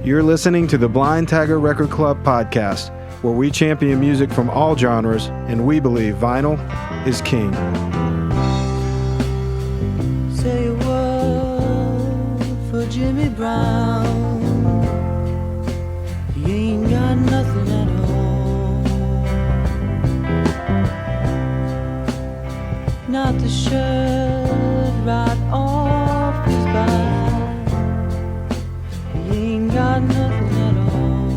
You're listening to the Blind Tiger Record Club podcast, where we champion music from all genres, and we believe vinyl is king. Say a word for Jimmy Brown. He ain't got nothing at all. Not the shirt right off his back. He ain't got nothing at all.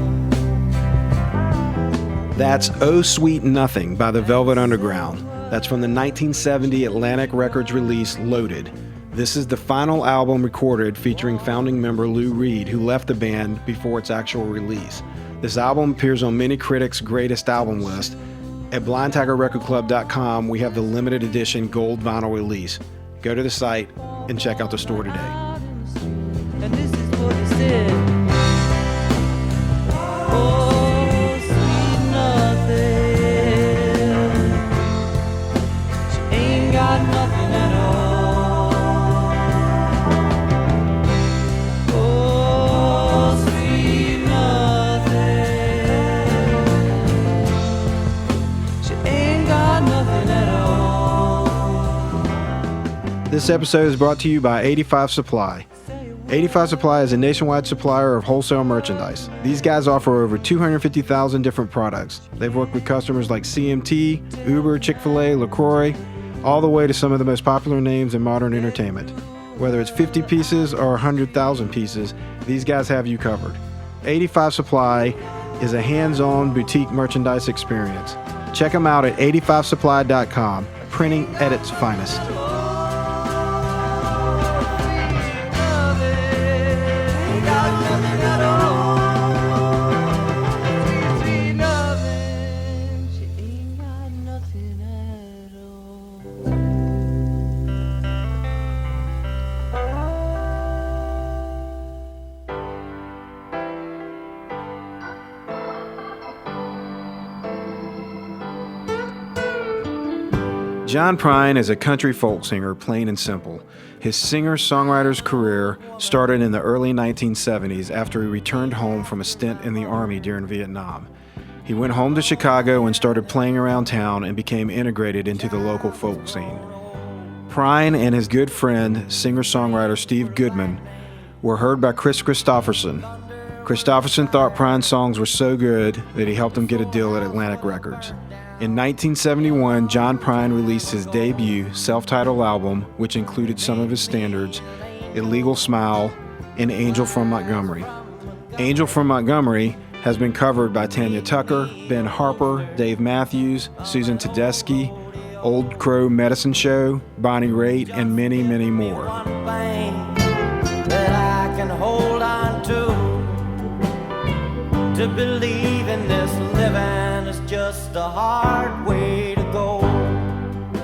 That's Oh Sweet Nothing by the Velvet Underground. That's from the 1970 Atlantic Records release Loaded. This is the final album recorded featuring founding member Lou Reed, who left the band before its actual release. This album appears on many critics' greatest album list. At blindtigerrecordclub.com, we have the limited edition gold vinyl release. Go to the site and check out the store today. And this is what he said. Oh, sweet nothing. She ain't got nothing at all. Oh, sweet nothing. She ain't got nothing at all. This episode is brought to you by 85 Supply. 85 Supply is a nationwide supplier of wholesale merchandise. These guys offer over 250,000 different products. They've worked with customers like CMT, Uber, Chick-fil-A, LaCroix, all the way to some of the most popular names in modern entertainment. Whether it's 50 pieces or 100,000 pieces, these guys have you covered. 85 Supply is a hands-on boutique merchandise experience. Check them out at 85supply.com, printing at its finest. John Prine is a country folk singer, plain and simple. His singer-songwriter's career started in the early 1970s after he returned home from a stint in the Army during Vietnam. He went home to Chicago and started playing around town and became integrated into the local folk scene. Prine and his good friend, singer-songwriter Steve Goodman, were heard by Chris Christopherson. Christopherson thought Prine's songs were so good that he helped him get a deal at Atlantic Records. In 1971, John Prine released his debut self-titled album, which included some of his standards, Illegal Smile and Angel from Montgomery. Angel from Montgomery has been covered by Tanya Tucker, Ben Harper, Dave Matthews, Susan Tedeschi, Old Crow Medicine Show, Bonnie Raitt, and many, many more. One thing that I can hold on to believe in this living is just a hard way to go.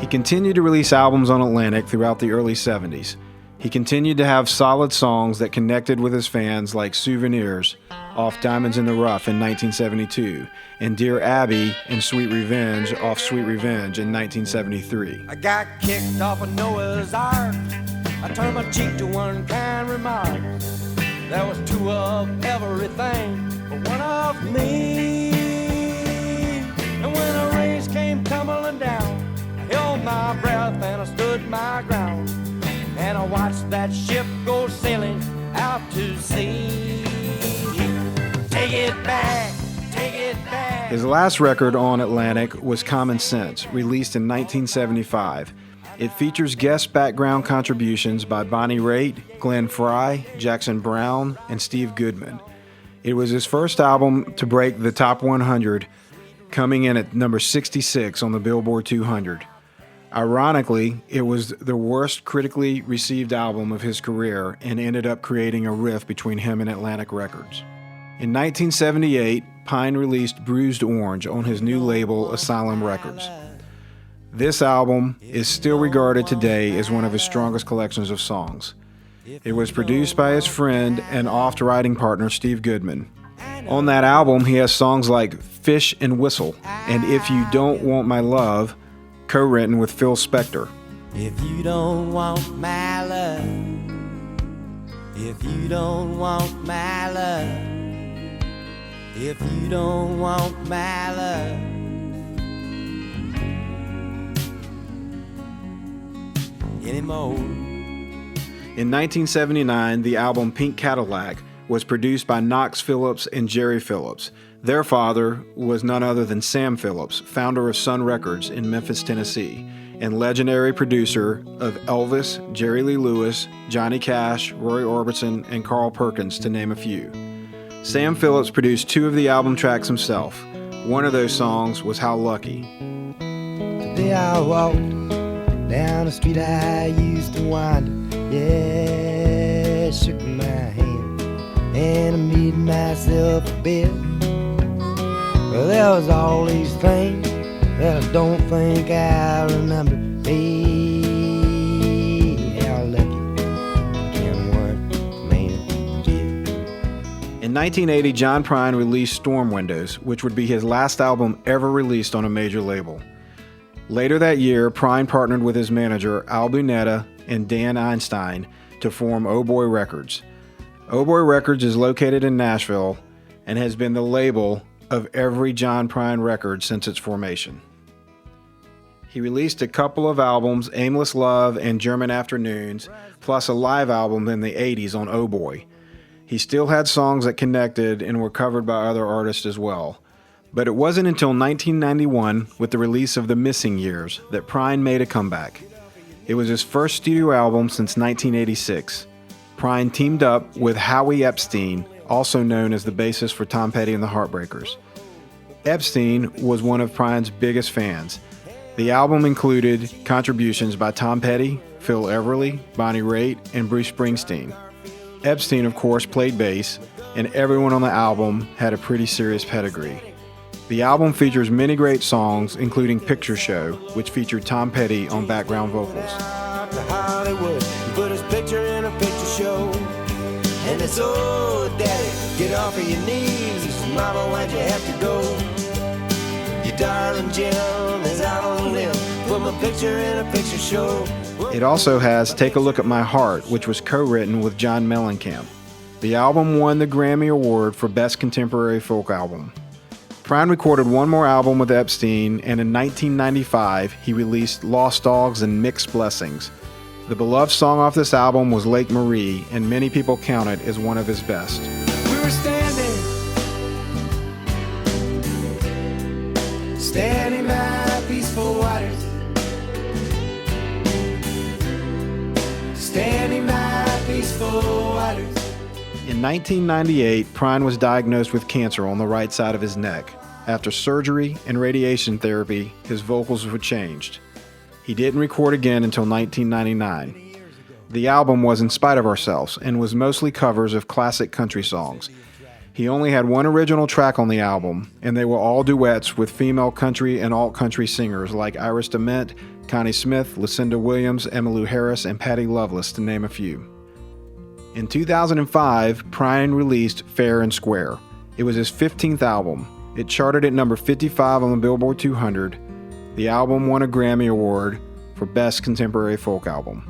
He continued to release albums on Atlantic throughout the early 70s. He continued to have solid songs that connected with his fans, like Souvenirs off Diamonds in the Rough in 1972, and Dear Abby and Sweet Revenge off Sweet Revenge in 1973. I got kicked off of Noah's Ark. I turned my cheek to one kind remark. There was two of everything, but one of me. And when a race came tumbling down, I held my breath and I stood my ground. And I watched that ship go sailing out to sea. Take it back, take it back. His last record on Atlantic was Common Sense, released in 1975. It features guest background contributions by Bonnie Raitt, Glenn Frey, Jackson Browne, and Steve Goodman. It was his first album to break the top 100, coming in at number 66 on the Billboard 200. Ironically, it was the worst critically received album of his career and ended up creating a rift between him and Atlantic Records. In 1978, Prine released Bruised Orange on his new label, Asylum Records. This album is still regarded today as one of his strongest collections of songs. It was produced by his friend and oft-writing partner Steve Goodman. On that album, he has songs like Fish and Whistle and If You Don't Want My Love, co-written with Phil Spector. If you don't want my love, If you don't want my love, if you don't want my love, anymore. In 1979, the album Pink Cadillac was produced by Knox Phillips and Jerry Phillips. Their father was none other than Sam Phillips, founder of Sun Records in Memphis, Tennessee, and legendary producer of Elvis, Jerry Lee Lewis, Johnny Cash, Roy Orbison, and Carl Perkins, to name a few. Sam Phillips produced 2 of the album tracks himself. One of those songs was How Lucky. Today I walked down the street I used to wander. Yeah, shook my hand and I made myself a bed. Well, there was all these things that I don't think I remember. Hey, how lucky can one man get? In 1980, John Prine released Storm Windows, which would be his last album ever released on a major label. Later that year, Prine partnered with his manager, Al Bunetta and Dan Einstein, to form Oh Boy Records. Oh Boy Records is located in Nashville and has been the label of every John Prine record since its formation. He released a couple of albums, Aimless Love and German Afternoons, plus a live album in the 80s on Oh Boy. He still had songs that connected and were covered by other artists as well. But it wasn't until 1991, with the release of The Missing Years, that Prine made a comeback. It was his first studio album since 1986. Prine teamed up with Howie Epstein, also known as the bassist for Tom Petty and the Heartbreakers. Epstein was one of Prine's biggest fans. The album included contributions by Tom Petty, Phil Everly, Bonnie Raitt, and Bruce Springsteen. Epstein, of course, played bass, and everyone on the album had a pretty serious pedigree. The album features many great songs, including Picture Show, which featured Tom Petty on background vocals. To Hollywood, put his picture in a picture show. And it's, oh, daddy, get off of your knees. Mama, why'd you have to go? Your darling Jim is out on a limb. Put my picture in a picture show. It also has Take a Look at My Heart, which was co-written with John Mellencamp. The album won the Grammy Award for Best Contemporary Folk Album. Prine recorded one more album with Epstein, and in 1995, he released Lost Dogs and Mixed Blessings. The beloved song off this album was Lake Marie, and many people count it as one of his best. We were standing by peaceful waters. Standing by peaceful waters. In 1998, Prine was diagnosed with cancer on the right side of his neck. After surgery and radiation therapy, his vocals were changed. He didn't record again until 1999. The album was In Spite of Ourselves and was mostly covers of classic country songs. He only had one original track on the album, and they were all duets with female country and alt-country singers like Iris DeMent, Connie Smith, Lucinda Williams, Emmylou Harris, and Patty Loveless, to name a few. In 2005, Prine released Fair and Square. It was his 15th album. It charted at number 55 on the Billboard 200. The album won a Grammy Award for Best Contemporary Folk Album.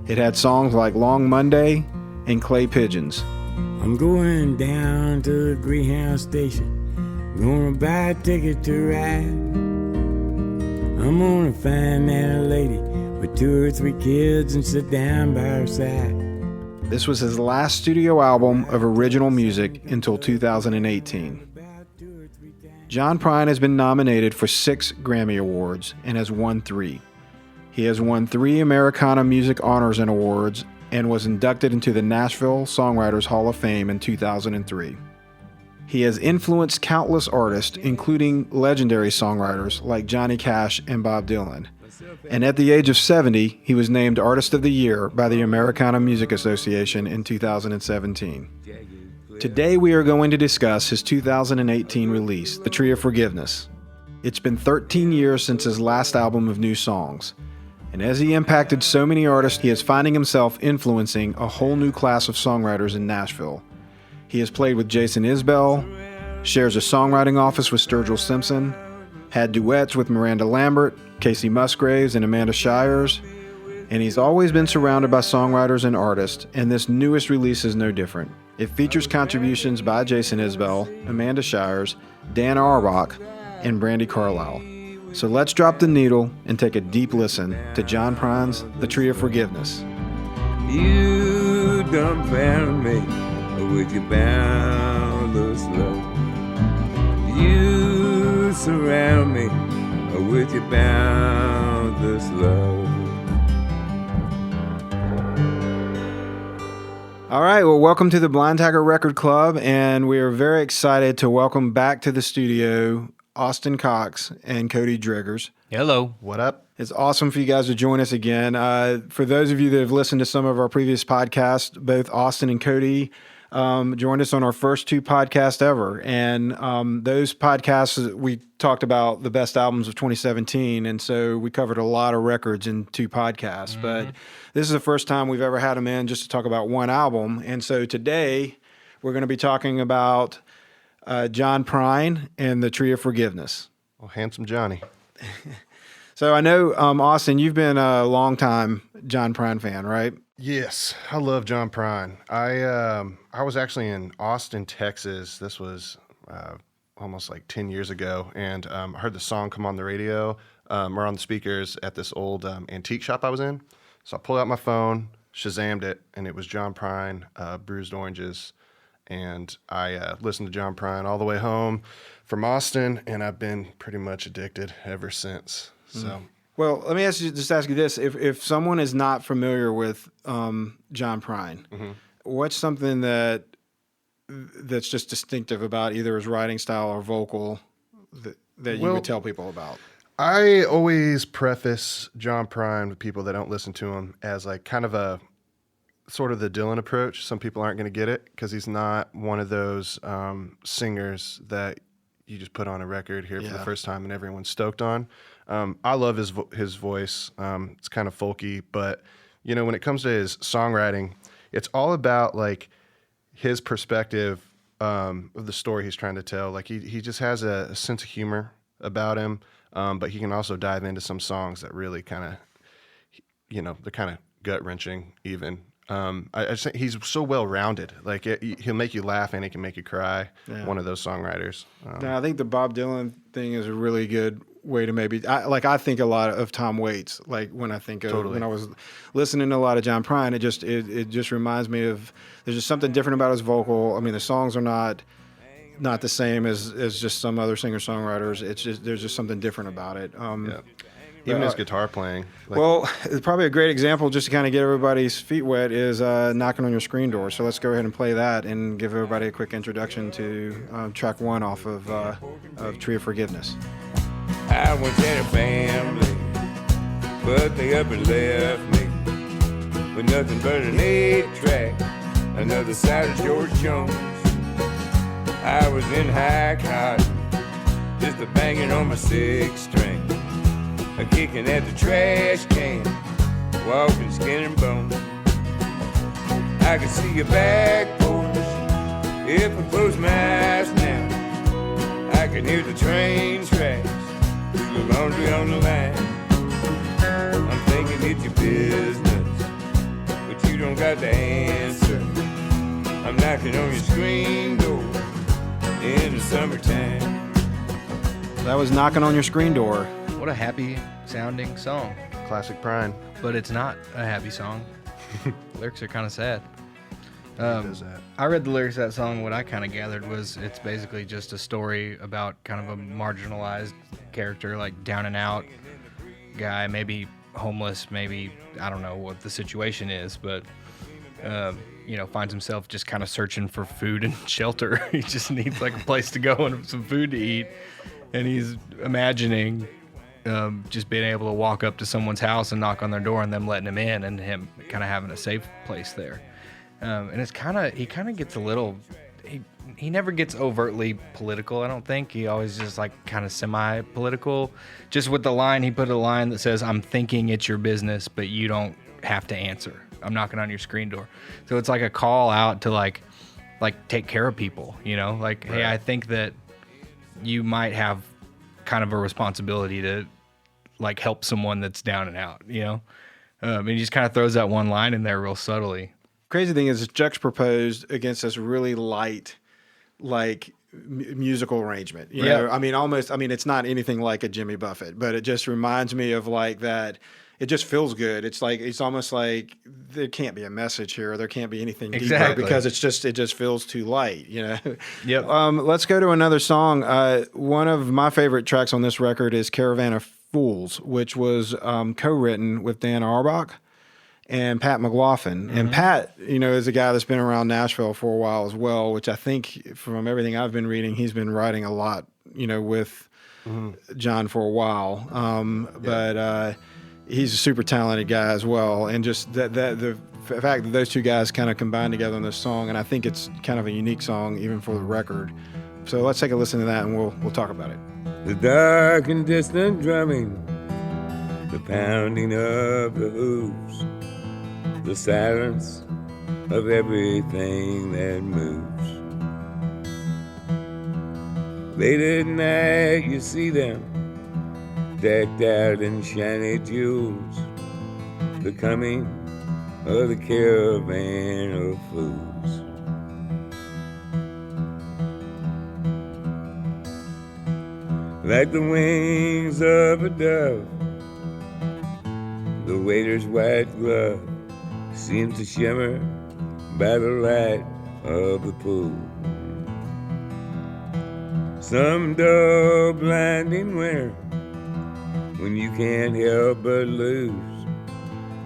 It had songs like Long Monday and Clay Pigeons. I'm going down to the Greyhound station, gonna buy a ticket to ride. I'm gonna find that lady with 2 or 3 kids and sit down by her side. This was his last studio album of original music until 2018. John Prine has been nominated for 6 Grammy Awards and has won 3. He has won 3 Americana Music Honors and Awards and was inducted into the Nashville Songwriters Hall of Fame in 2003. He has influenced countless artists, including legendary songwriters like Johnny Cash and Bob Dylan. And at the age of 70, he was named Artist of the Year by the Americana Music Association in 2017. Today we are going to discuss his 2018 release, The Tree of Forgiveness. It's been 13 years since his last album of new songs. And as he impacted so many artists, he is finding himself influencing a whole new class of songwriters in Nashville. He has played with Jason Isbell, shares a songwriting office with Sturgill Simpson, had duets with Miranda Lambert, Casey Musgraves, and Amanda Shires. and he's always been surrounded by songwriters and artists, and this newest release is no different. It features contributions by Jason Isbell, Amanda Shires, Dan Auerbach, and Brandy Carlisle. So let's drop the needle and take a deep listen to John Prine's The Tree of Forgiveness. You done found me with your boundless love. You surround me with your boundless love. All right, well, welcome to the Blind Tiger Record Club, and we are very excited to welcome back to the studio Austin Cox and Cody Driggers. Hello. What up? It's awesome for you guys to join us again. For those of you that have listened to some of our previous podcasts, both Austin and Cody joined us on our first 2 podcasts ever. And those podcasts, we talked about the best albums of 2017. And so we covered a lot of records in 2 podcasts. Mm-hmm. But this is the first time we've ever had them in just to talk about one album. And so today we're going to be talking about John Prine and The Tree of Forgiveness. Well, handsome Johnny. So I know, Austin, you've been a long-time John Prine fan, right? Yes, I love John Prine. I was actually in Austin, Texas. This was almost like 10 years ago, and I heard the song come on the radio or on the speakers at this old antique shop I was in. So I pulled out my phone, Shazammed it, and it was John Prine, Bruised Oranges. And I listened to John Prine all the way home from Austin, and I've been pretty much addicted ever since. So, well, let me ask you this: if someone is not familiar with John Prine, mm-hmm. what's something that's just distinctive about either his writing style or vocal that you would tell people about? I always preface John Prine with people that don't listen to him as like kind of a sort of the Dylan approach. Some people aren't going to get it because he's not one of those singers that you just put on a record here for the first time and everyone's stoked on. I love his voice. It's kind of folky, but you know, when it comes to his songwriting, it's all about like his perspective of the story he's trying to tell. Like he just has a sense of humor about him, but he can also dive into some songs that really kind of, you know, they're kind of gut wrenching even. I just think he's so well-rounded. Like he'll make you laugh and he can make you cry. Yeah. One of those songwriters. I think the Bob Dylan thing is a really good way to maybe. I think a lot of Tom Waits. Like when I think of when I was listening to a lot of John Prine, it just reminds me of there's just something different about his vocal. I mean, the songs are not the same as just some other singer-songwriters. It's just there's just something different about it. Even his guitar playing. Well, probably a great example just to kind of get everybody's feet wet is Knocking on Your Screen Door. So let's go ahead and play that and give everybody a quick introduction to track 1 off of Tree of Forgiveness. I once had a family, but they up and left me with nothing but an 8-track, another side of George Jones. I was in high cotton, just a banging on my 6-string. A kicking at the trash can, walking skin and bone. I can see your back porch if I close my eyes now. I can hear the train tracks, the laundry on the line. I'm thinking it's your business, but you don't got the answer. I'm knocking on your screen door in the summertime. That was Knocking on Your Screen Door. What a happy sounding song. Classic Prine. But it's not a happy song. Lyrics are kind of sad. Does that? I read the lyrics of that song. What I kind of gathered was it's basically just a story about kind of a marginalized character, like down and out guy, maybe homeless, maybe, I don't know what the situation is, but, finds himself just kind of searching for food and shelter. He just needs like a place to go and some food to eat. And he's imagining just being able to walk up to someone's house and knock on their door and them letting him in and him kind of having a safe place there. And it's he kind of gets a little, he never gets overtly political, I don't think. He always just like kind of semi-political. Just with the line, he put a line that says, "I'm thinking it's your business, but you don't have to answer. I'm knocking on your screen door." So it's like a call out to like take care of people, like, hey, I think that you might have kind of a responsibility to like help someone that's down and out, And he just kind of throws that one line in there real subtly. Crazy thing is, it's juxtaposed against this really light, like musical arrangement. You know, I mean, almost. I mean, it's not anything like a Jimmy Buffett, but it just reminds me of like that. It just feels good. It's like it's almost like there can't be a message here. There can't be anything deeper because it just feels too light. You know. Yep. Let's go to another song. One of my favorite tracks on this record is "Caravan of Fools," which was co-written with Dan Auerbach and Pat McLaughlin. And Pat, you know, is a guy that's been around Nashville for a while as well, which I think from everything I've been reading, he's been writing a lot, you know, with John for a while. But he's a super talented guy as well. And just the fact that those two guys kind of combined together on this song, and I think it's kind of a unique song even for the record. So let's take a listen to that and we'll talk about it. The dark and distant drumming, the pounding of the hooves, the silence of everything that moves. Late at night you see them, decked out in shiny jewels, the coming of the caravan of fools. Like the wings of a dove, the waiter's white glove seems to shimmer by the light of the pool. Some dull blinding winter, when you can't help but lose,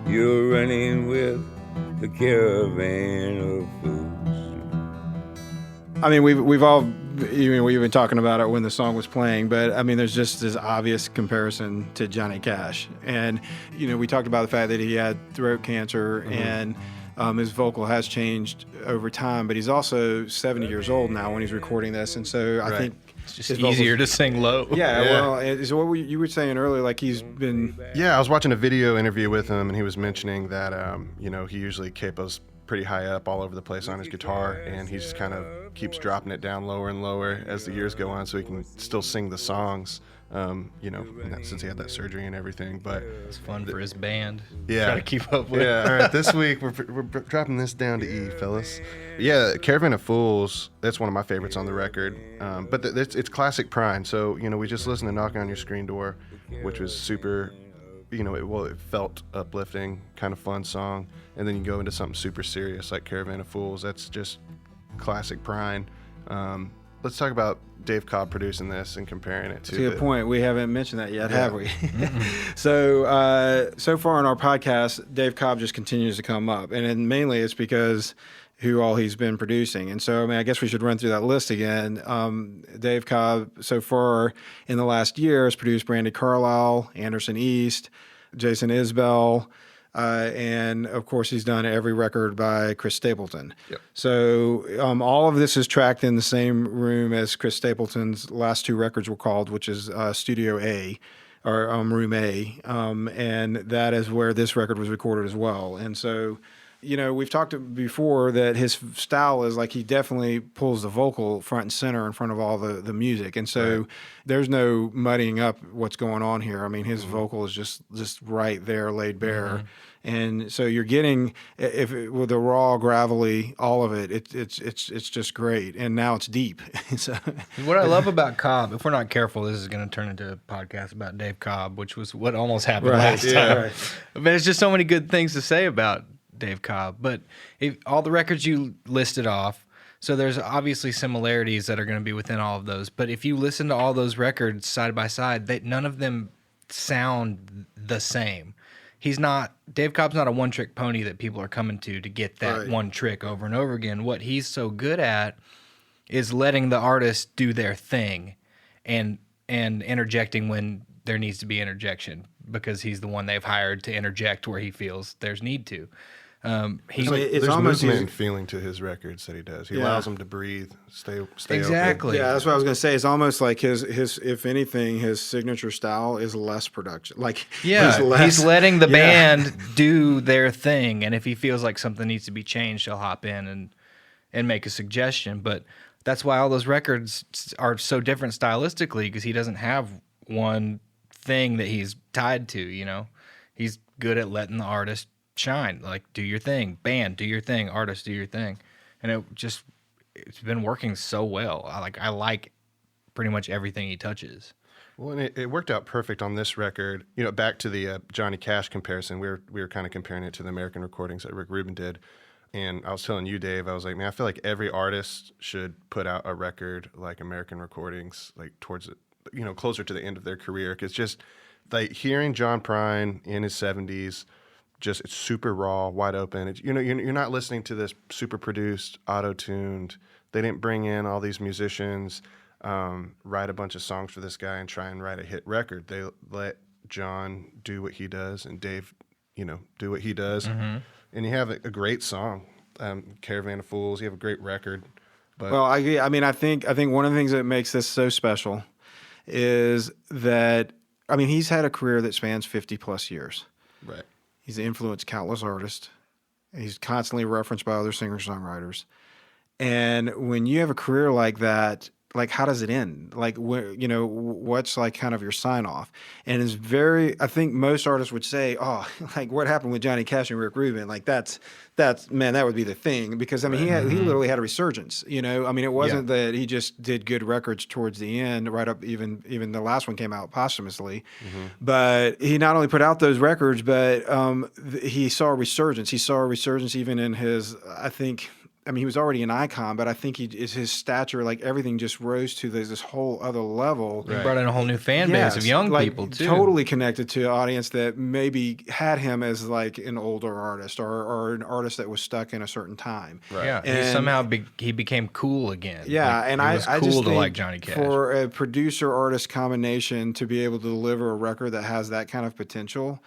you're running with the caravan of fools. I mean, we've all, we've been talking about it when the song was playing, but I mean, there's just this obvious comparison to Johnny Cash. And, you know, we talked about the fact that he had throat cancer and his vocal has changed over time, but he's also 70 years old now when he's recording this. And so I think it's just easier to sing low. Yeah, well, it's what you were saying earlier, like he's been... Yeah, I was watching a video interview with him, and he was mentioning that, you know, he usually capos pretty high up all over the place on his guitar, and he just kind of keeps dropping it down lower and lower as the years go on so he can still sing the songs, you know, since he had that surgery and everything. But it's fun for his band. Yeah. Try to keep up with. Yeah, all right, this week we're dropping this down to E, fellas. Yeah, Caravan of Fools, that's one of my favorites on the record. But it's classic Prine. So, you know, we just listened to Knock on Your Screen Door, which was super, you know, it felt uplifting, kind of fun song. And then you go into something super serious like Caravan of Fools. That's just classic Prine. Let's talk about Dave Cobb producing this and comparing it to... That's a good point. We haven't mentioned that yet, have we? So far in our podcast, Dave Cobb just continues to come up. And then mainly it's because who all he's been producing. And so, I mean, I guess we should run through that list again. Dave Cobb, so far in the last year, has produced Brandy Carlisle, Anderson East, Jason Isbell, and of course he's done every record by Chris Stapleton. Yep. So all of this is tracked in the same room as Chris Stapleton's last two records were called, which is Studio A, or Room A, and that is where this record was recorded as well. And so, you know, we've talked before that his style is like he definitely pulls the vocal front and center in front of all the music. And so there's no muddying up what's going on here. I mean, his vocal is just right there, laid bare. And so you're getting, with the raw, gravelly, all of it, it's just great. And now it's deep. So what I love about Cobb, if we're not careful, this is going to turn into a podcast about Dave Cobb, which was what almost happened last time. Right. But there's just so many good things to say about Dave Cobb. But all the records you listed off, so there's obviously similarities that are going to be within all of those. But if you listen to all those records side by side, none of them sound the same. Dave Cobb's not a one-trick pony that people are coming to get that one trick over and over again. What he's so good at is letting the artist do their thing and interjecting when there needs to be interjection, because he's the one they've hired to interject where he feels there's need to. There's movement and feeling to his records that he does. He allows them to breathe, stay exactly. open. Yeah, that's what I was going to say. It's almost like his if anything, his signature style is less production. Like he's letting the band do their thing, and if he feels like something needs to be changed, he'll hop in and make a suggestion. But that's why all those records are so different stylistically, because he doesn't have one thing that he's tied to. You know, he's good at letting the artist shine. Like, do your thing, band, do your thing, artist, do your thing. And it's been working so well. I like pretty much everything he touches. Well, and it worked out perfect on this record. You know, back to the Johnny Cash comparison, we were kind of comparing it to the American recordings that Rick Rubin did. And I was telling you, Dave, I was like, man, I feel like every artist should put out a record like American recordings, like towards it, you know, closer to the end of their career. Because just like hearing John Prine in his 70s, just it's super raw, wide open. It's, you know, you're not listening to this super produced, auto-tuned. They didn't bring in all these musicians, write a bunch of songs for this guy and try and write a hit record. They let John do what he does and Dave, you know, do what he does. Mm-hmm. And you have a great song, Caravan of Fools. You have a great record. But Well, I think one of the things that makes this so special is that, I mean, he's had a career that spans 50 plus years. right. He's influenced countless artists. He's constantly referenced by other singer-songwriters. And when you have a career like that, like, how does it end? Like, you know, what's like kind of your sign off? And it's I think most artists would say, oh, like what happened with Johnny Cash and Rick Rubin? Like that's man, that would be the thing. Because I mean, he literally had a resurgence, you know? I mean, it wasn't that he just did good records towards the end, right up, even the last one came out posthumously. Mm-hmm. But he not only put out those records, but he saw a resurgence. He saw a resurgence even in his, I mean, he was already an icon, but I think his stature, like everything just rose to this whole other level. He brought in a whole new fan base of young people, too. Totally connected to an audience that maybe had him as like an older artist or an artist that was stuck in a certain time. Right. Yeah, and he became cool again. Yeah, like, and it was I cool just to think like Johnny Cash. For a producer-artist combination to be able to deliver a record that has that kind of potential,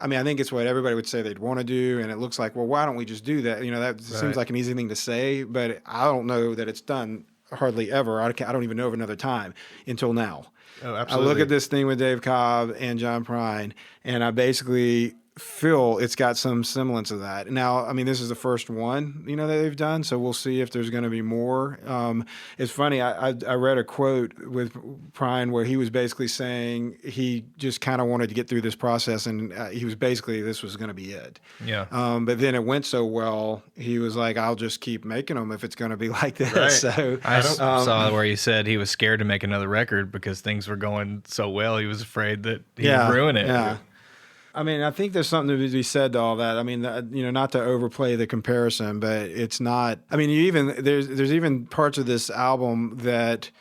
I mean, I think it's what everybody would say they'd want to do, and it looks like, well, why don't we just do that? You know, that seems like an easy thing to say, but I don't know that it's done hardly ever. I don't even know of another time until now. Oh, absolutely. I look at this thing with Dave Cobb and John Prine, and I basically feel it's got some semblance of that. Now, I mean, this is the first one, you know, that they've done, so we'll see if there's going to be more. It's funny, I read a quote with Prine where he was basically saying he just kind of wanted to get through this process, and he was basically, this was going to be it. Yeah. But then it went so well, he was like, I'll just keep making them if it's going to be like this. Right. So I saw where he said he was scared to make another record because things were going so well. He was afraid that he would ruin it. Yeah. I mean, I think there's something to be said to all that. I mean, you know, not to overplay the comparison, but it's not. I mean, there's even parts of this album that,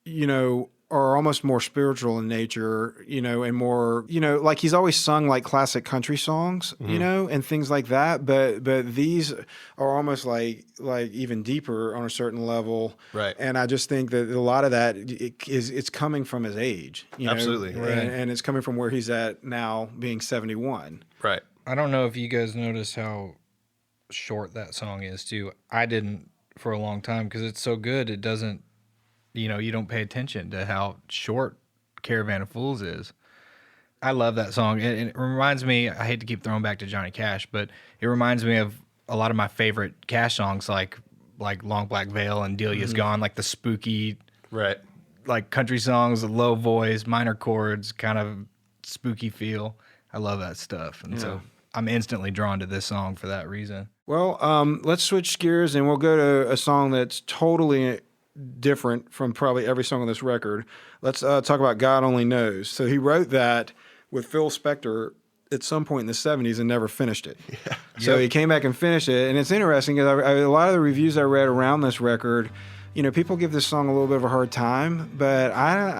you know, are almost more spiritual in nature, you know, and more, you know, like he's always sung like classic country songs, you know, and things like that. But these are almost like even deeper on a certain level. Right. And I just think that a lot of that it's coming from his age. You know? Absolutely. Right. And it's coming from where he's at now, being 71. Right. I don't know if you guys noticed how short that song is, too. I didn't for a long time because it's so good. It doesn't, you know, you don't pay attention to how short Caravan of Fools is. I love that song. It reminds me, I hate to keep throwing back to Johnny Cash, but it reminds me of a lot of my favorite Cash songs like Long Black Veil and Delia's Gone, like the spooky, like country songs, the low voice, minor chords, kind of spooky feel. I love that stuff. And so I'm instantly drawn to this song for that reason. Well, let's switch gears and we'll go to a song that's totally different from probably every song on this record. Let's talk about God Only Knows. So he wrote that with Phil Spector at some point in the 70s and never finished it. Yeah. So he came back and finished it. And it's interesting because a lot of the reviews I read around this record, you know, people give this song a little bit of a hard time, but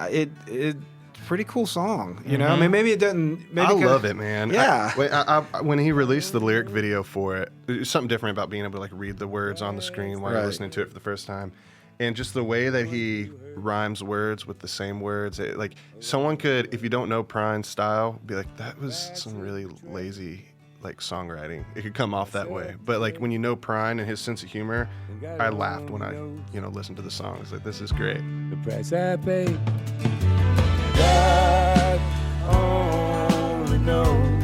it's a pretty cool song. You know, I mean, maybe it doesn't. Maybe I love it, man. Yeah. When he released the lyric video for it, there's something different about being able to like read the words on the screen while you're listening to it for the first time. And just the way that he rhymes words with the same words, like someone could, if you don't know Prine's style, be like, that was some really lazy like songwriting. It could come off that way. But like when you know Prine and his sense of humor, I laughed when I, you know, listened to the song. It's like, this is great. The price I paid, God only knows.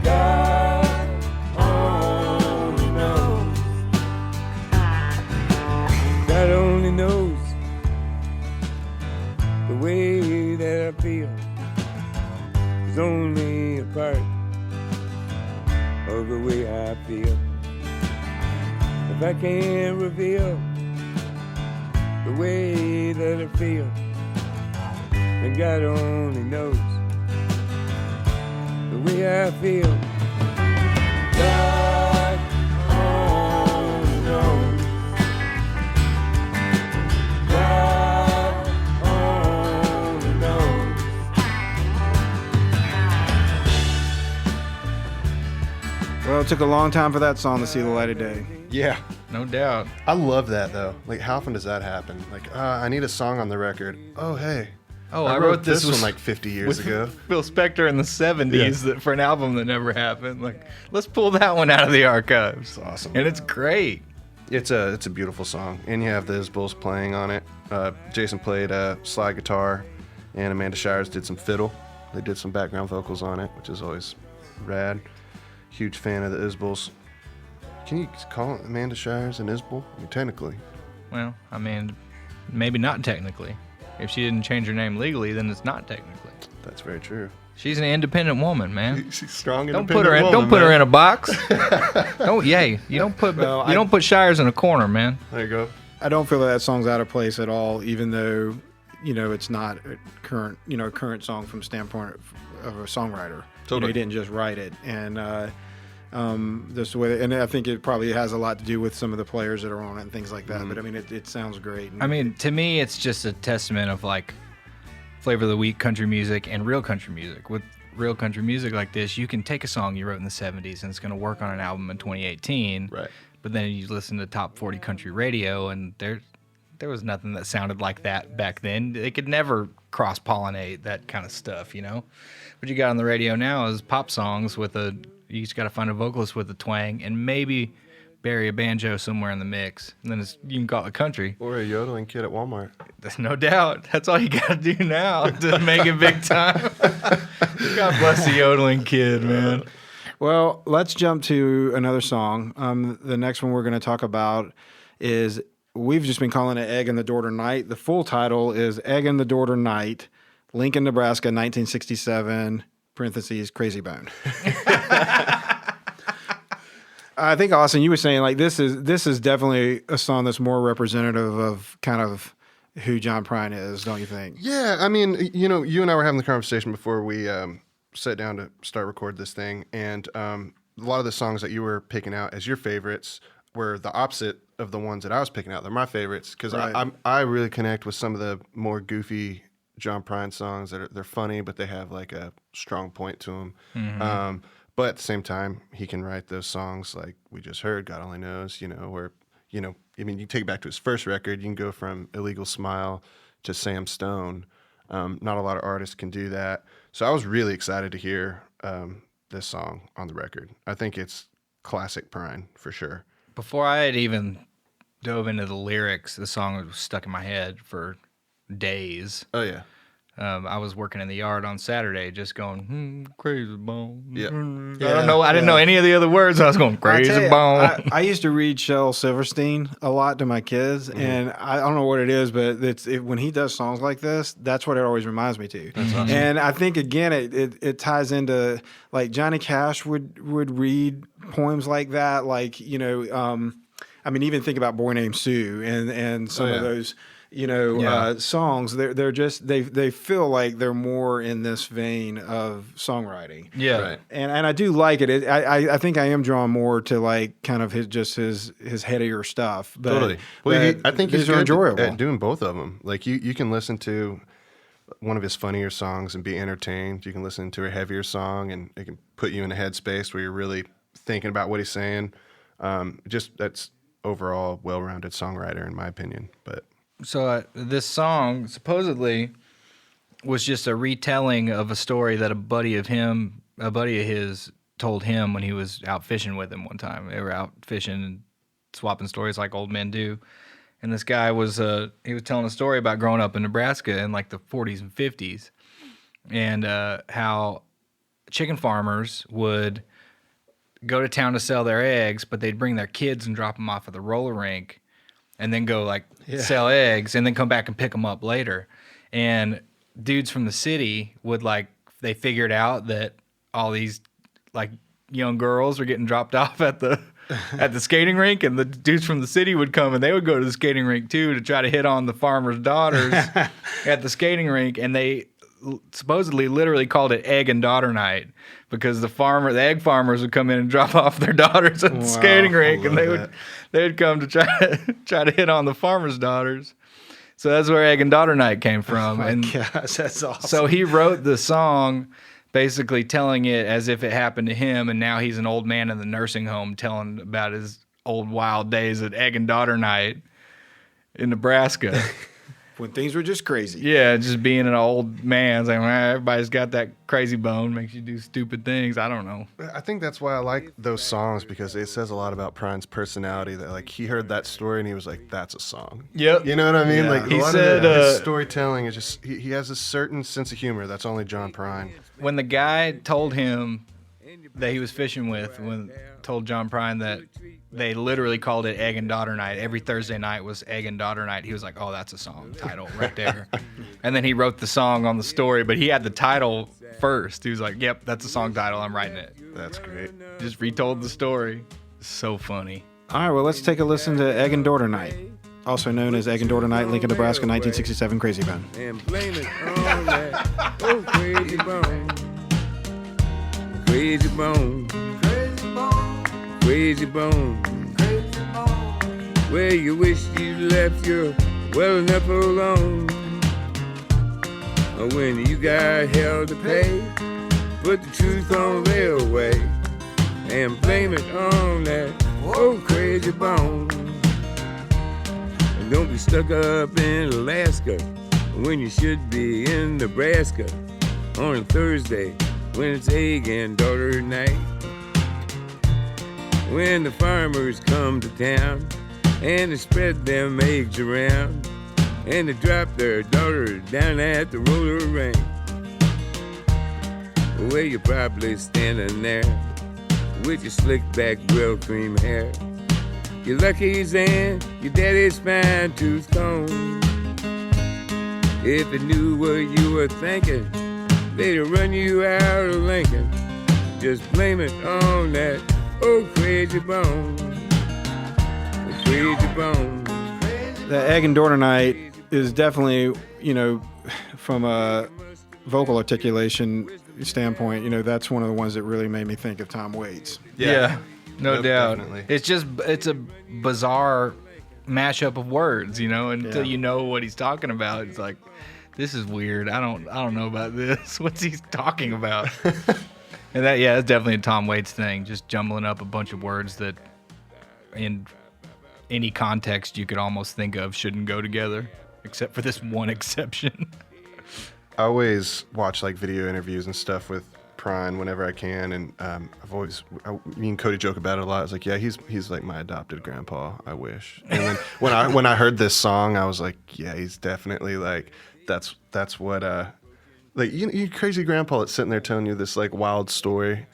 God only knows. God only knows the way that I feel. of the way I feel. If I can't reveal the way that I feel, then God only knows the way I feel. God only knows. God only knows. Well, it took a long time for that song to see the light of day. Yeah. No doubt. I love that though. Like, how often does that happen? Like, I need a song on the record. Oh, hey. Oh, I I wrote this was one like 50 years ago. Phil Spector in the 70s that for an album that never happened. Like, let's pull that one out of the archives. It's awesome. And it's great. It's a beautiful song, and you have the Isbells playing on it. Jason played slide guitar, and Amanda Shires did some fiddle. They did some background vocals on it, which is always rad. Huge fan of the Isbells. Can you call Amanda Shires an Isbell? I mean, technically. Well, I mean, maybe not technically. If she didn't change her name legally, then it's not technically. That's very true. She's an independent woman, man. She's strong, Don't put her in. Don't put her in a box. You don't put Shires in a corner, man. There you go. I don't feel that song's out of place at all, even though, it's not a current song from the standpoint of a songwriter. Totally. He didn't just write it, and this way, and I think it probably has a lot to do with some of the players that are on it and things like that. But I mean, it sounds great. I mean, to me, it's just a testament of like flavor of the week country music and real country music. With real country music like this, you can take a song you wrote in the 70s and it's going to work on an album in 2018. Right. But then you listen to top 40 country radio, and there was nothing that sounded like that back then. They could never cross-pollinate that kind of stuff, What you got on the radio now is pop songs with you just got to find a vocalist with a twang and maybe bury a banjo somewhere in the mix. And then you can call it country. Or a yodeling kid at Walmart. There's no doubt. That's all you got to do now to make it big time. God bless the yodeling kid, man. Well, let's jump to another song. The next one we're going to talk about is, we've just been calling it Egg in the Door Tonight. The full title is Egg in the Door Tonight, Lincoln, Nebraska, 1967, parentheses, Crazy Bone. I think, Austin, you were saying like this is definitely a song that's more representative of kind of who John Prine is, don't you think? Yeah, I mean, you and I were having the conversation before we sat down to start record this thing, and a lot of the songs that you were picking out as your favorites were the opposite of the ones that I was picking out. They're my favorites because Right. I really connect with some of the more goofy John Prine songs they're funny, but they have like a strong point to them. Mm-hmm. But at the same time, he can write those songs like we just heard, God Only Knows, where, I mean, you take it back to his first record, you can go from Illegal Smile to Sam Stone. Not a lot of artists can do that. So I was really excited to hear this song on the record. I think it's classic Prine for sure. Before I had even dove into the lyrics, the song was stuck in my head for days. Oh, yeah. I was working in the yard on Saturday just going, crazy bone. Yeah. I don't know. I didn't know any of the other words. I was going, crazy I tell you, bone. I used to read Shel Silverstein a lot to my kids, and I don't know what it is, but when he does songs like this, that's what it always reminds me to. That's awesome. And I think, again, it ties into, like, Johnny Cash would read poems like that, like, I mean, even think about Boy Named Sue and some of those, songs. They're just they feel like they're more in this vein of songwriting. Yeah. Right. And I do like it. I think I am drawn more to like kind of his headier stuff. But, Totally. Well, I think he's these are good enjoyable. at doing both of them. Like you can listen to one of his funnier songs and be entertained. You can listen to a heavier song and it can put you in a headspace where you're really thinking about what he's saying. Just that's overall well-rounded songwriter in my opinion. But So this song supposedly was just a retelling of a story that a buddy of his told him when he was out fishing with him one time. They were out fishing and swapping stories like old men do. And this guy was telling a story about growing up in Nebraska in like the 40s and 50s, and how chicken farmers would go to town to sell their eggs, but they'd bring their kids and drop them off at the roller rink, and then go sell eggs, and then come back and pick them up later. And dudes from the city would they figured out that all these young girls were getting dropped off at the skating rink, and the dudes from the city would come and they would go to the skating rink too to try to hit on the farmers' daughters at the skating rink, and they supposedly literally called it egg and daughter night because the egg farmers would come in and drop off their daughters at the skating rink, and they'd come to try to hit on the farmers' daughters. So that's where egg and daughter night came from. Oh my gosh, that's awesome. So he wrote the song basically telling it as if it happened to him, and now he's an old man in the nursing home telling about his old wild days at egg and daughter night in Nebraska. When things were just crazy. Yeah, just being an old man. It's like, well, everybody's got that crazy bone, makes you do stupid things. I don't know. I think that's why I like those songs, because it says a lot about Prine's personality, that like he heard that story and he was like, that's a song. Yep. You know what I mean? Yeah. Like He a lot said, of his storytelling is just, he has a certain sense of humor that's only John Prine. When the guy told him that he was fishing with, told John Prine that they literally called it egg and daughter night. Every Thursday night was egg and daughter night. He was like, oh, that's a song title right there. And then he wrote the song on the story, but he had the title first. He was like, yep, that's a song title. I'm writing it. That's great. Just retold the story. It's so funny. All right, well, let's take a listen to Egg and Daughter Night, also known as Egg and Daughter Night, Lincoln, Nebraska, 1967, Crazy Bone. And blame it on that old crazy bone. Crazy bone. Crazy bone. Where you wish you left your well enough alone. Or when you got hell to pay, put the truth on their way. And blame it on that old crazy bone. And don't be stuck up in Alaska when you should be in Nebraska on a Thursday when it's egg and daughter night. When the farmers come to town and they spread them eggs around and they drop their daughters down at the roller rink. Where you're probably standing there with your slick back grill cream hair, your luckies and your daddy's fine tooth comb. If they knew what you were thinking, they'd run you out of Lincoln. Just blame it on that old crazy bone. The crazy bone. The Egg and Daughter Night is definitely, from a vocal articulation standpoint, that's one of the ones that really made me think of Tom Waits. Yeah, no Yep, doubt. definitely. It's a bizarre mashup of words, until Yeah. you know what he's talking about. It's like, this is weird. I don't know about this. What's he talking about? And that's definitely a Tom Waits thing, just jumbling up a bunch of words that in any context you could almost think of shouldn't go together, except for this one exception. I always watch like video interviews and stuff with Prine whenever I can, and me and Cody joke about it a lot. It's like, yeah, he's like my adopted grandpa. I wish. And then when I heard this song, I was like, yeah, he's definitely like that's what like you crazy grandpa that's sitting there telling you this like wild story.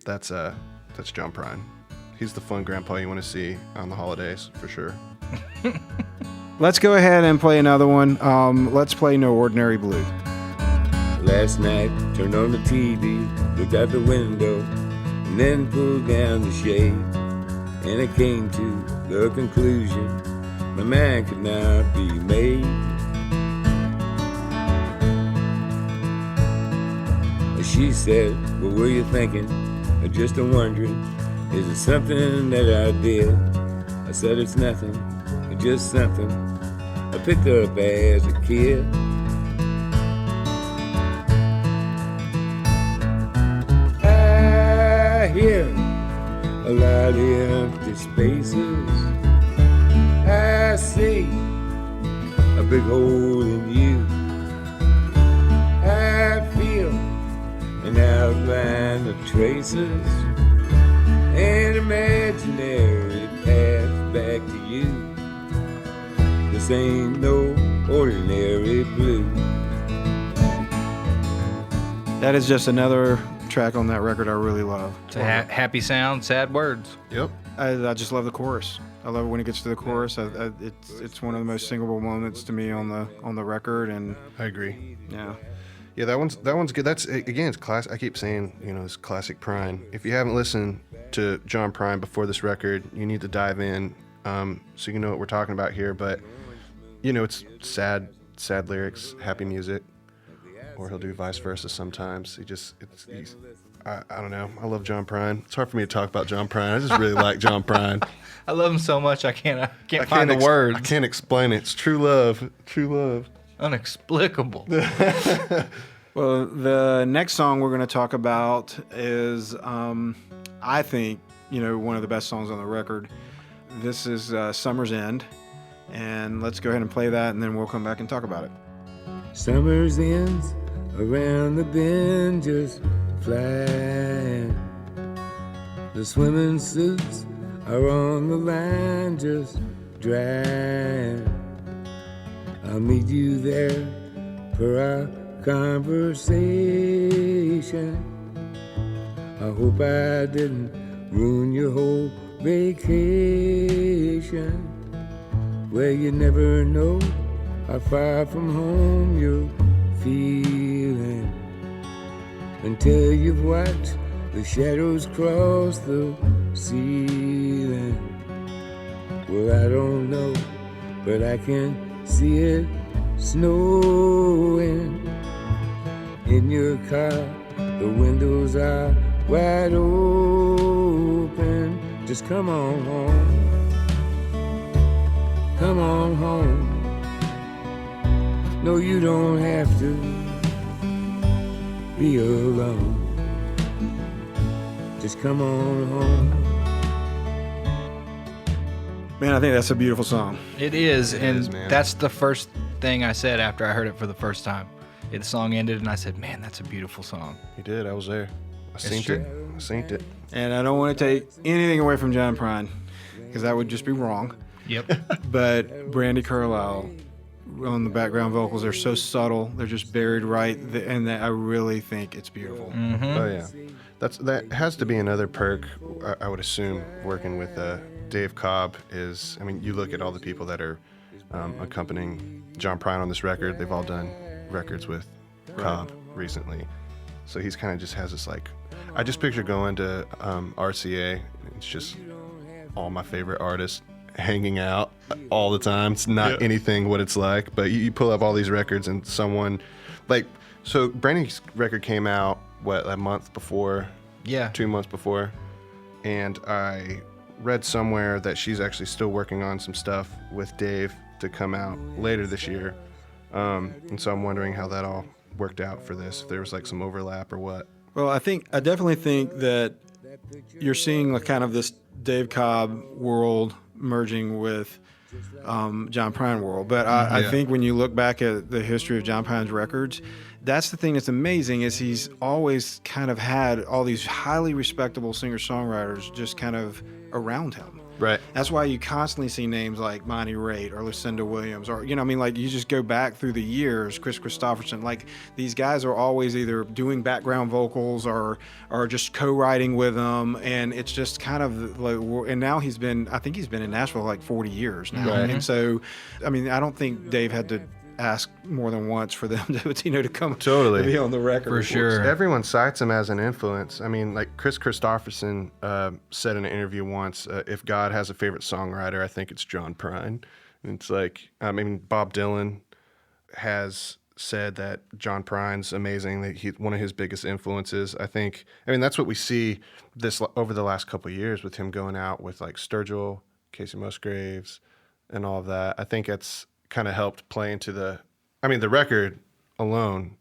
That's John Prine. He's the fun grandpa you want to see on the holidays for sure. Let's go ahead and play another one. Let's play No Ordinary Blue. Last night, turned on the TV, looked out the window, and then pulled down the shade. And I came to the conclusion my mind could not be made. She said, what were you thinking? Just wondering, is it something that I did? I said it's nothing, just something I picked up as a kid. I hear a lot of empty spaces. I see a big hole in you. I feel an outline of traces, an imaginary path back to you. This ain't no ordinary blue. That is just another track on that record I really love. It's a happy sound, sad words. Yep. I just love the chorus. I love it when it gets to the chorus. It's one of the most singable moments to me on the record, and I agree. yeah. Yeah, that one's good. That's again, it's class. I keep saying, this classic Prine. If you haven't listened to John Prine before this record, you need to dive in, so you know what we're talking about here. But it's sad lyrics, happy music, or he'll do vice versa sometimes. I don't know. I love John Prine. It's hard for me to talk about John Prine. I just really like John Prine. I love him so much I can't find the words. I can't explain it. It's true love. True love. Unexplicable. Well, the next song we're going to talk about is, I think, one of the best songs on the record. This is Summer's End. And let's go ahead and play that, and then we'll come back and talk about it. Summer's ends around the bend just flying. The swimming suits are on the line just drying. I'll meet you there for our conversation. I hope I didn't ruin your whole vacation. Well, you never know how far from home you're feeling until you've watched the shadows cross the ceiling. Well, I don't know, but I can see it snowing. In your car, the windows are wide open. Just come on home. Come on home. No, you don't have to be alone. Just come on home. Man, I think that's a beautiful song. It is, and man. that's the first thing I said after I heard it for the first time. The song ended, and I said, man, that's a beautiful song. You did. I was there. I synced true. it. I synced it. And I don't want to take anything away from John Prine, because that would just be wrong. Yep. But Brandi Carlile on the background vocals, they're so subtle. They're just buried right, and I really think it's beautiful. Mm-hmm. Oh yeah, that has to be another perk. I would assume working with Dave Cobb is. I mean, you look at all the people that are accompanying John Prine on this record. They've all done records with Cobb recently, so he's kind of just has this like. I just picture going to RCA. It's just all my favorite artists hanging out all the time. It's not anything what it's like, but you pull up all these records and someone like, so Brandy's record came out, a month before? Yeah. 2 months before. And I read somewhere that she's actually still working on some stuff with Dave to come out later this year. And so I'm wondering how that all worked out for this, if there was like some overlap or what. Well, I definitely think that you're seeing like kind of this Dave Cobb world merging with John Prine world. But I think when you look back at the history of John Prine's records, that's the thing that's amazing is he's always kind of had all these highly respectable singer-songwriters just kind of around him. Right. That's why you constantly see names like Bonnie Raitt or Lucinda Williams or, like you just go back through the years, Chris Christopherson, like these guys are always either doing background vocals or just co-writing with them. And it's just kind of like, and now I think he's been in Nashville like 40 years now. Right. And so, I mean, I don't think Dave had to ask more than once for them to come Totally. to be on the record. For sure. Everyone cites him as an influence. I mean, like Chris Christopherson said in an interview once, if God has a favorite songwriter, I think it's John Prine. And it's like, I mean, Bob Dylan has said that John Prine's amazing, that he's one of his biggest influences. I mean, that's what we see this over the last couple of years with him going out with like Sturgill, Casey Musgraves, and all of that. I think it's kind of helped play into the record alone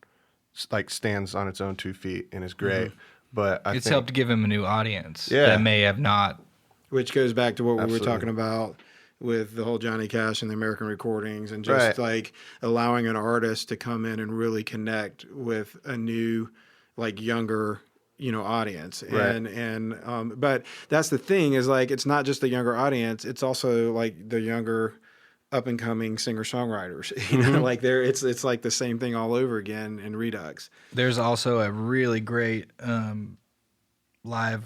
like stands on its own 2 feet and is great. Mm-hmm. But It's helped give him a new audience Yeah. that may have not. Which goes back to what we were Absolutely. talking about with the whole Johnny Cash and the American recordings and just Right. like allowing an artist to come in and really connect with a new, like younger, audience. Right. And but that's the thing is like, it's not just the younger audience. It's also like the younger up and coming singer-songwriters, like it's like the same thing all over again in Redux. There's also a really great live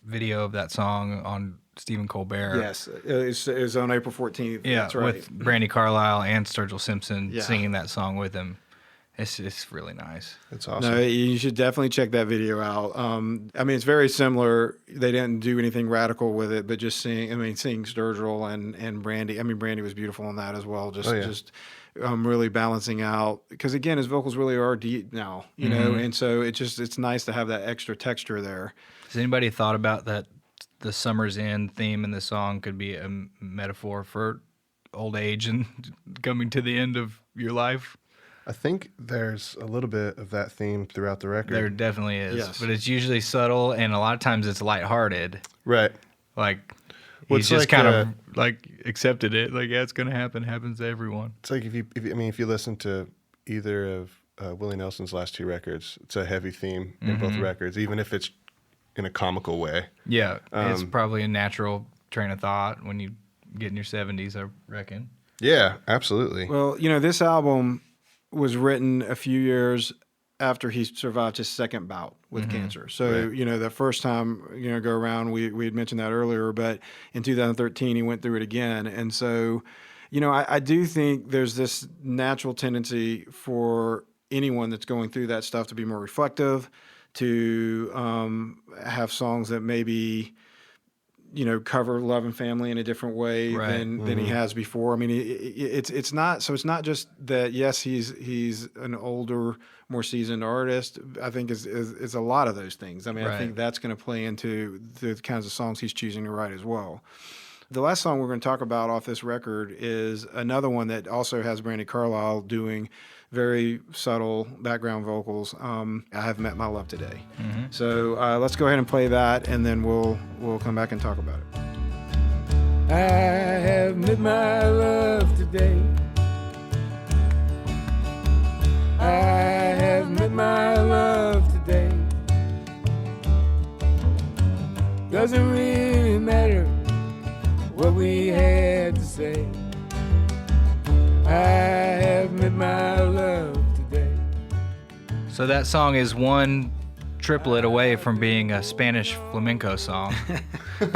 video of that song on Stephen Colbert. Yes. It was on April 14th. Yeah, That's right. with Brandi Carlile and Sturgill Simpson Yeah. singing that song with him. It's really nice. It's awesome. No, you should definitely check that video out. I mean, it's very similar. They didn't do anything radical with it, but just seeing Sturgill and Brandy. I mean, Brandy was beautiful in that as well. Just really balancing out, because again, his vocals really are deep now, you know, and so it's nice to have that extra texture there. Has anybody thought about that? The Summer's End theme in the song could be a metaphor for old age and coming to the end of your life. I think there's a little bit of that theme throughout the record. There definitely is, Yes. but it's usually subtle, and a lot of times it's lighthearted. Right. Like Well, he's it's just like, kind of like accepted it. Like, yeah, it's gonna happen. Happens to everyone. It's like if you listen to either of Willie Nelson's last two records, it's a heavy theme in both records, even if it's in a comical way. Yeah, it's probably a natural train of thought when you get in your 70s, I reckon. Yeah, absolutely. Well, you know, this album was written a few years after he survived his second bout with cancer. So, Right. you know, the first time, you know, go around, we had mentioned that earlier, but in 2013, he went through it again. And so, you know, I do think there's this natural tendency for anyone that's going through that stuff to be more reflective, to have songs that maybe, you know, cover love and family in a different way Right. than he has before. I mean, it's not just that. Yes, he's an older, more seasoned artist. I think is a lot of those things. I mean, I Right. think that's going to play into the kinds of songs he's choosing to write as well. The last song we're going to talk about off this record is another one that also has Brandi Carlile doing very subtle background vocals. I Have Met My Love Today. So let's go ahead and play that, and then we'll come back and talk about it. I have met my love today. I have met my love today. Doesn't really matter what we had to say. I have met my love today. So that song is one triplet away from being a Spanish flamenco song. It's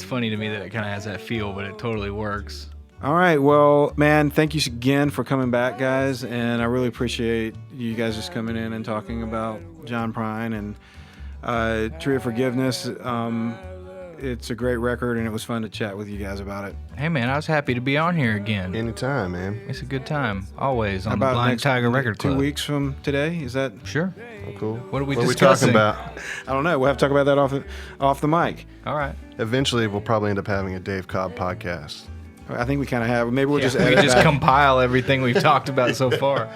funny to me that it kind of has that feel, but it totally works. All right. Well, man, thank you again for coming back, guys. And I really appreciate you guys just coming in and talking about John Prine and Tree of Forgiveness. It's a great record, and it was fun to chat with you guys about it. Hey, man, I was happy to be on here again. Anytime, man. It's a good time, always, on the About Blind next Tiger Record Club. 2 weeks from today? Is that? Sure. Oh, cool. What are we talking discussing? about? I don't know. We'll have to talk about that off the mic. All right. Eventually, we'll probably end up having a Dave Cobb podcast. I think we kind of have. Maybe we'll just we edit just that. compile everything we've talked about so far.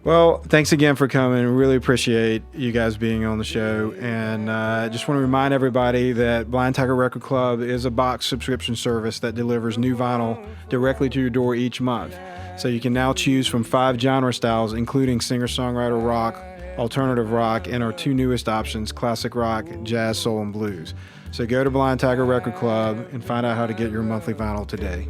Well, thanks again for coming. Really appreciate you guys being on the show. And I just want to remind everybody that Blind Tiger Record Club is a box subscription service that delivers new vinyl directly to your door each month. So you can now choose from 5 genre styles, including singer-songwriter rock, alternative rock, and our 2 newest options, classic rock, jazz, soul, and blues. So go to Blind Tiger Record Club and find out how to get your monthly vinyl today.